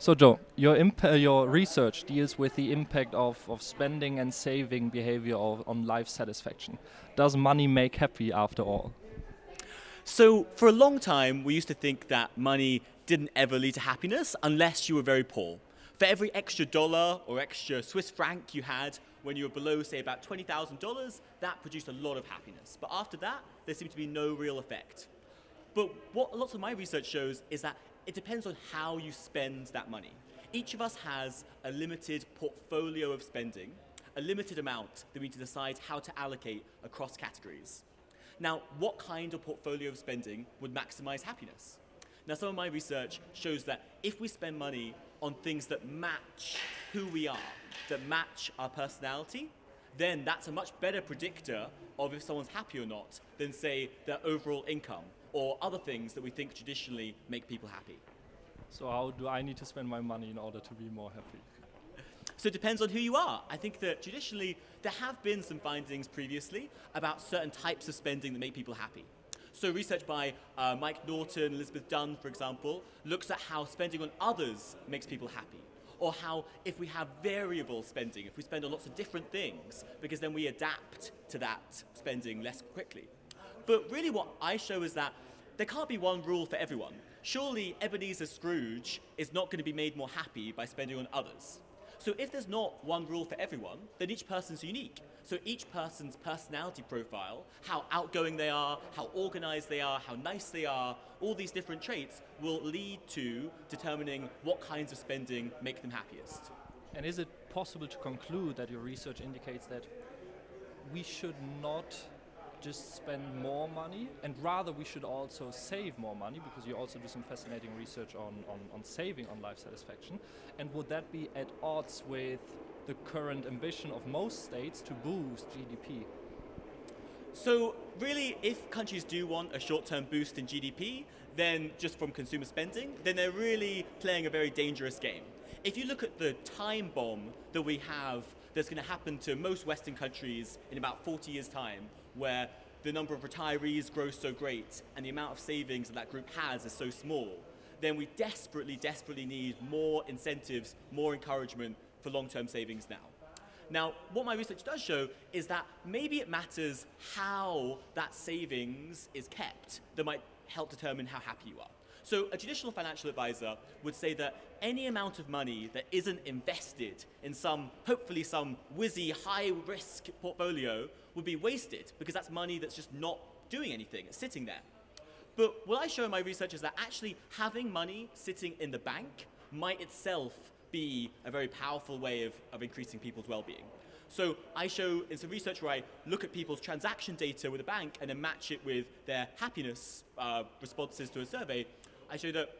So Joe, your research deals with the impact of spending and saving behavior on life satisfaction. Does money make happy after all? So for a long time, we used to think that money didn't ever lead to happiness unless you were very poor. For every extra dollar or extra Swiss franc you had when you were below, say, about $20,000, that produced a lot of happiness. But after that, there seemed to be no real effect. But what lots of my research shows is that it depends on how you spend that money. Each of us has a limited portfolio of spending, a limited amount that we need to decide how to allocate across categories. Now, what kind of portfolio of spending would maximize happiness? Now, some of my research shows that if we spend money on things that match who we are, that match our personality, then that's a much better predictor of if someone's happy or not than, say, their overall income or other things that we think traditionally make people happy. So how do I need to spend my money in order to be more happy? So it depends on who you are. I think that traditionally there have been some findings previously about certain types of spending that make people happy. So research by Mike Norton, Elizabeth Dunn, for example, looks at how spending on others makes people happy. Or how if we have variable spending, if we spend on lots of different things, because then we adapt to that spending less quickly. But really what I show is that there can't be one rule for everyone. Surely Ebenezer Scrooge is not going to be made more happy by spending on others. So if there's not one rule for everyone, then each person's unique. So each person's personality profile, how outgoing they are, how organized they are, how nice they are, all these different traits will lead to determining what kinds of spending make them happiest. And is it possible to conclude that your research indicates that we should not just spend more money, and rather we should also save more money, because you also do some fascinating research on saving on life satisfaction? And would that be at odds with the current ambition of most states to boost GDP? So really, if countries do want a short-term boost in GDP, then just from consumer spending, then they're really playing a very dangerous game. If you look at the time bomb that we have that's going to happen to most Western countries in about 40 years' time, where the number of retirees grows so great and the amount of savings that that group has is so small, then we desperately, desperately need more incentives, more encouragement for long-term savings now. Now, what my research does show is that maybe it matters how that savings is kept that might help determine how happy you are. So a traditional financial advisor would say that any amount of money that isn't invested in hopefully some whizzy, high-risk portfolio would be wasted, because that's money that's just not doing anything, it's sitting there. But what I show in my research is that actually having money sitting in the bank might itself be a very powerful way of increasing people's well-being. So I show in some research where I look at people's transaction data with a bank and then match it with their happiness responses to a survey. I show that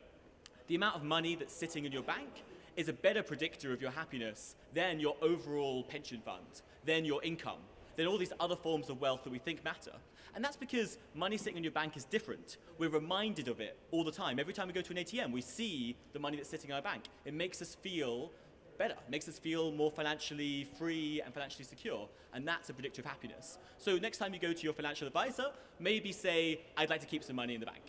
the amount of money that's sitting in your bank is a better predictor of your happiness than your overall pension fund, than your income, than all these other forms of wealth that we think matter. And that's because money sitting in your bank is different. We're reminded of it all the time. Every time we go to an ATM, we see the money that's sitting in our bank. It makes us feel better, it makes us feel more financially free and financially secure, and that's a predictor of happiness. So next time you go to your financial advisor, maybe say, I'd like to keep some money in the bank.